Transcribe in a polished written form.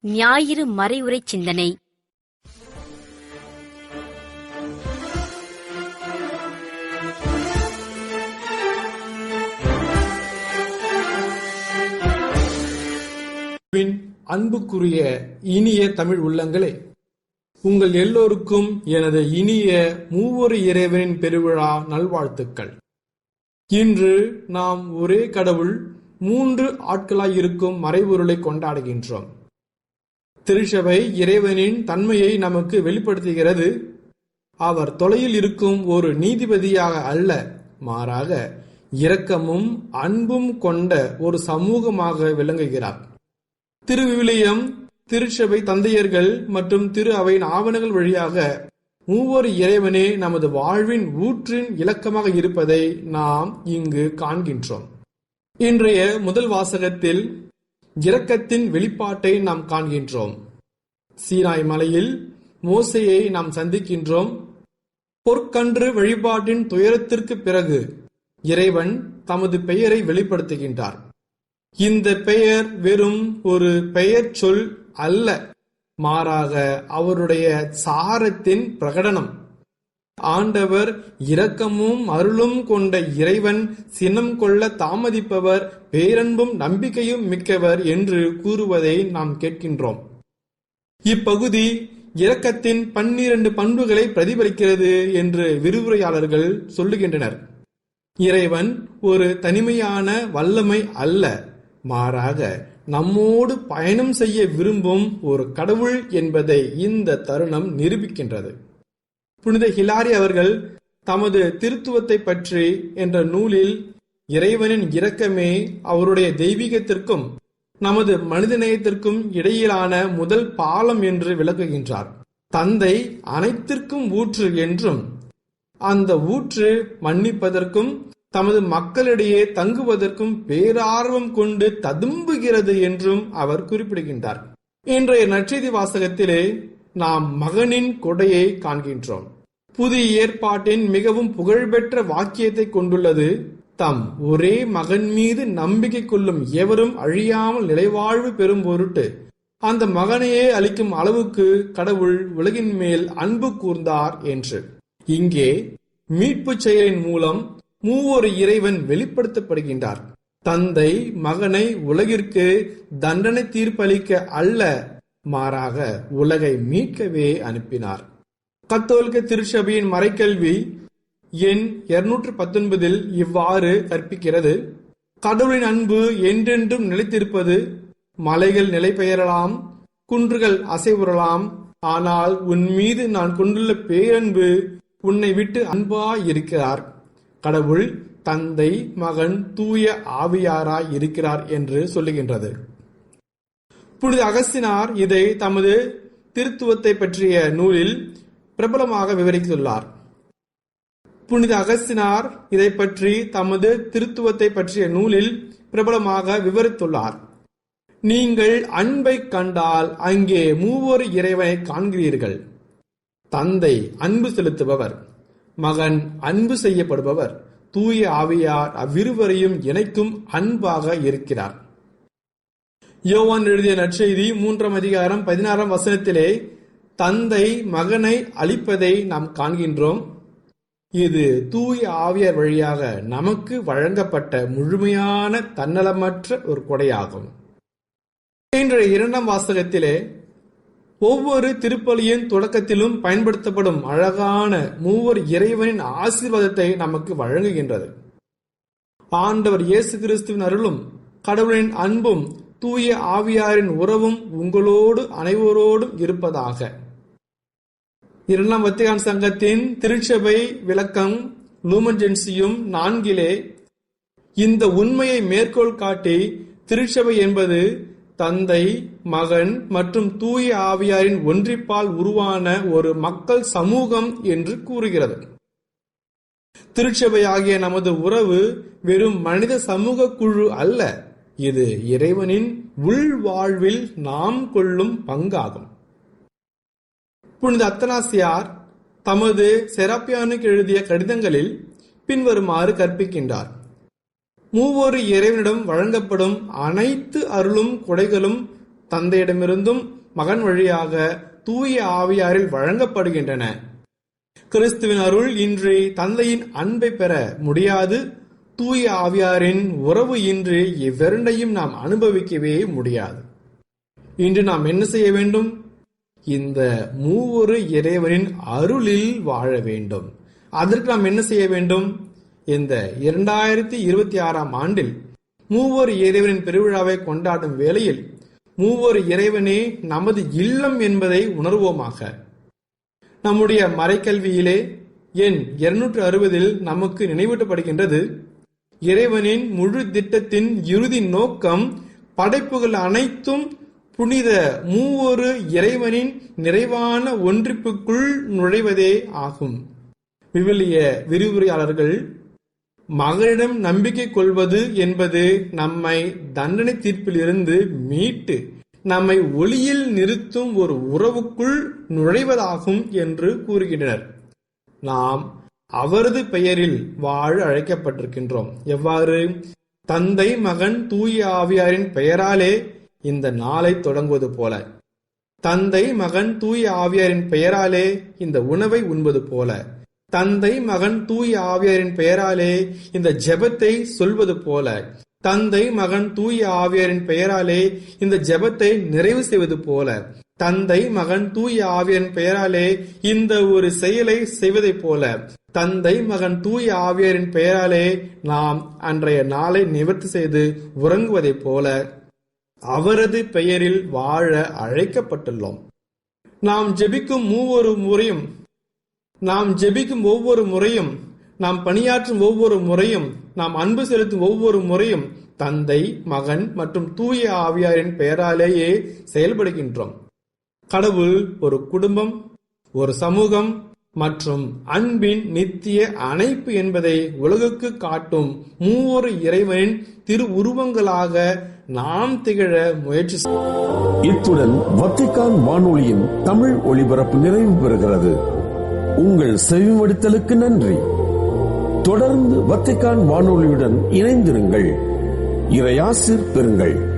ஞாயிறு மறைவுரை சிந்தனை. அன்புக்குரிய இனிய தமிழ் உள்ளங்களே, உங்கள் எல்லோருக்கும் எனது இனிய மூவொரு இறைவனின் பெருவிழா நல்வாழ்த்துக்கள். இன்று நாம் ஒரே கடவுள் 3 ஆட்களாய் இருக்கும் மறைபொருளை கொண்டாடுகின்றோம். திருச்சபை இறைவனின் தன்மையை நமக்கு வெளிப்படுத்துகிறது. அவர் தொலையில் இருக்கும் ஒரு நீதிபதியாக அல்ல, மாறாக இரக்கமும் அன்பும் கொண்ட ஒரு சமூகமாக விளங்குகிறார். திருவிவிலியம், திருச்சபை தந்தையர்கள் மற்றும் திரு அவையின் ஆவணங்கள் வழியாக மூவொரு இறைவனே நமது வாழ்வின் ஊற்றின் இலக்கமாக இருப்பதை நாம் இங்கு காண்கின்றோம். இன்றைய முதல் வாசகத்தில் இரக்கத்தின் வெளிப்பாட்டை நாம் காண்கின்றோம். சீனாய் மலையில் மோசேயை நாம் சந்திக்கின்றோம். பொற்கன்று வழிபாட்டின் துயரத்திற்கு பிறகு இறைவன் தமது பெயரை வெளிப்படுத்துகின்றார். இந்த பெயர் வெறும் ஒரு பெயர் சொல் அல்ல, மாறாக அவருடைய சாரத்தின் பிரகடனம். ஆண்டவர் இரக்கமும் அருளும் கொண்ட இறைவன், சினம் கொள்ள தாமதிப்பவர், பேரன்பும் நம்பிக்கையும் மிக்கவர் என்று கூறுவதை நாம் கேட்கின்றோம். இப்பகுதி இரக்கத்தின் 12 பண்புகளை பிரதிபலிக்கிறது என்று விரிவுரையாளர்கள் சொல்லுகின்றனர். இறைவன் ஒரு தனிமையான வல்லமை அல்ல, மாறாக நம்மோடு பயணம் செய்ய விரும்பும் ஒரு கடவுள் என்பதை இந்த தருணம் நிரூபிக்கின்றது. புனித ஹிலாரி அவர்கள் தமது திருத்துவத்தை பற்றி என்ற நூலில் இறைவனின் இரக்கமே அவருடைய தெய்வீகத்திற்கும் நமது மனிதநேயத்திற்கும் இடையிலான முதல் பாலம் என்று விளக்குகின்றார். தந்தை அனைத்திற்கும் ஊற்று என்றும், அந்த ஊற்று மன்னிப்பதற்கும் தமது மக்களிடையே தங்குவதற்கும் பேரார்வம் கொண்டு ததும்புகிறது என்றும் அவர் குறிப்பிடுகின்றார். இன்றைய நற்செய்தி வாசகத்திலே நாம் மகனின் கொடையை காண்கின்றோம். புதிய ஏற்பாட்டின் மிகவும் புகழ்பெற்ற வாக்கியத்தை கொண்டுள்ளது. தம் ஒரே மகன் மீது நம்பிக்கை கொள்ளும் எவரும் அழியாமல் நிலைவாழ்வு பெறும் பொருட்டு அந்த மகனையே அளிக்கும் அளவுக்கு கடவுள் உலகின் மேல் அன்பு கூர்ந்தார் என்று. இங்கே மீட்பு செயலின் மூலம் மூவொரு இறைவன் வெளிப்படுத்தப்படுகின்றார். தந்தை மகனை உலகிற்கு தண்டனை தீர்ப்பளிக்க அல்ல, மாறாக உலகை மீட்கவே அனுப்பினார். கத்தோலிக்க திருச்சபையின் மறைக்கல்வி எண் 219 இவ்வாறு கற்பிக்கிறது: கடவுளின் அன்பு என்றென்றும் நிலைத்திருப்பது. மலைகள் நிலை பெயரலாம், குன்றுகள் அசைவுறலாம், ஆனால் உன் மீது நான் கொண்டுள்ள பேரன்பு உன்னை விட்டு அன்பாய் இருக்கிறார். கடவுள் தந்தை, மகன், தூய ஆவியாராய் இருக்கிறார் என்று சொல்லுகின்றது. புனித அகஸ்தினார் இதை தமது திருத்துவத்தை பற்றிய நூலில் பிரபலமாக விவரித்துள்ளார். புனித அகஸ்தினார் இதை பற்றி தமது திருத்துவத்தை பற்றிய நூலில் பிரபலமாக விவரித்துள்ளார். நீங்கள் அன்பை கண்டால் அங்கே மூவொரு இறைவனை காண்கிறீர்கள். தந்தை அன்பு செலுத்துபவர், மகன் அன்பு செய்யப்படுபவர், தூய ஆவியார் அவ்விருவரையும் இணைக்கும் அன்பாக இருக்கிறார். யோவான் எழுதிய நற்செய்தி 3 அதிகாரம் 16 வசனத்திலே தந்தை மகனை அளிப்பதை நாம் காண்கின்றோம். இது தூய ஆவியார் வழியாக நமக்கு வழங்கப்பட்ட முழுமையான தன்னலமற்ற ஒரு கொடையாகும். இன்றைய 2ஆம் வாசகத்திலே ஒவ்வொரு திருப்பலியின் தொடக்கத்திலும் பயன்படுத்தப்படும் அழகான மூவர் இறைவனின் ஆசீர்வாதத்தை நமக்கு வழங்குகின்றது. ஆண்டவர் இயேசு கிறிஸ்துவின் அருளும் கடவுளின் அன்பும் தூய ஆவியாரின் உறவும் உங்களோடு அனைவரோடும் இருப்பதாக. 2ஆம் வத்திக்கான் சங்கத்தின் திருச்சபை விளக்கம் லூமன் ஜென்சியும் 4 இந்த உண்மையை மேற்கோள் காட்டி திருச்சபை என்பது தந்தை, மகன் மற்றும் தூய ஆவியாரின் ஒன்றிப்பால் உருவான ஒரு மக்கள் சமூகம் என்று கூறுகிறது. திருச்சபை ஆகிய நமது உறவு வெறும் மனித சமூக குழு அல்ல, இது இறைவனின் உள்வாழ்வில் நாம் கொள்ளும் பங்காகும். புனித அத்தனாசியார் தமது செராப்பியானுக்கு எழுதிய கடிதங்களில் பின்வருமாறு கற்பிக்கின்றார்: மூவொரு இறைவனிடம் வழங்கப்படும் அனைத்து அருளும் கொடைகளும் தந்தையிடமிருந்தும் மகன் வழியாக தூய ஆவியாரில் வழங்கப்படுகின்றன. கிறிஸ்துவின் அருள் இன்றி தந்தையின் அன்பை பெற முடியாது. தூய ஆவியாரின் உறவு இன்றி இவ்விரண்டையும் நாம் அனுபவிக்கவே முடியாது. இன்று நாம் என்ன செய்ய வேண்டும்? இந்த மூவொரு இறைவனின் அருளில் வாழ வேண்டும். அதற்கு நாம் என்ன செய்ய வேண்டும்? இந்த 2026ஆம் ஆண்டில் மூவொரு இறைவனின் பெருவிழாவை கொண்டாடும் வேளையில் மூவொரு இறைவனே நமது இல்லம் என்பதை உணர்வோமாக. நம்முடைய மறைக்கல்வியிலே எண் 260 நமக்கு நினைவூட்டப்படுகின்றது, இறைவனின் முழு திட்டத்தின் இறுதி நோக்கம் படைப்புகள் அனைத்தும் புனித மூவொரு இறைவனின் நிறைவான ஒன்றிப்புக்குள் நுழைவதே ஆகும். விவிலிய விரிவுரையாளர்கள் மகனிடம் நம்பிக்கை கொள்வது என்பது நம்மை தண்டனை தீர்ப்பில் இருந்து மீட்டு நம்மை ஒளியில் நிறுத்தும் ஒரு உறவுக்குள் நுழைவதாகும் என்று கூறுகின்றனர். நாம் அவரது பெயரில் வாழ அழைக்கப்பட்டிருக்கின்றோம். எவ்வாறு? தந்தை மகன் தூய ஆவியாரின் பெயராலே இந்த நாளை தொடங்குவது போல, தந்தை மகன் தூய ஆவியாரின் பெயராலே இந்த உணவை உண்பது போல, தந்தை மகன் தூய ஆவியாரின் பெயராலே இந்த ஜெபத்தை சொல்வது போல, தந்தை மகன் தூய ஆவியாரின் பெயராலே இந்த ஜெபத்தை நிறைவு செய்வது போல, தந்தை மகன் தூய ஆவியாரின் பெயராலே இந்த ஒரு செயலை செய்வதைப் போல, தந்தை மகன் தூய ஆவியாரின் பெயராலே நாம் அன்றைய நாளை நிவர்த்தி செய்து உறங்குவதைப் போல அவரது பெயரில் வாழ அழைக்கப்பட்டுள்ளோம். நாம் ஜெபிக்கும் ஒவ்வொரு முறையும், நாம் பணியாற்றும் ஒவ்வொரு முறையும், நாம் அன்பு செலுத்தும் ஒவ்வொரு முறையும் தந்தை மகன் மற்றும் தூய ஆவியாரின் பெயராலேயே செயல்படுகின்றோம். கடவுள் ஒரு குடும்பம், ஒரு சமூகம் மற்றும் அன்பின் நித்திய அணைப்பு என்பதை உலகுக்கு காட்டும் மூவொரு இறைவனின் திரு உருவங்களாக நாம் திகழ முயற்சி. இத்துடன் வத்திக்கான் வானொலியின் தமிழ் ஒளிபரப்பு நிறைவு பெறுகிறது. உங்கள் செவிமடுத்தலுக்கு நன்றி. தொடர்ந்து வத்திக்கான் வானொலியுடன் இணைந்திருங்கள். இறையாசிர் பெறுங்கள்.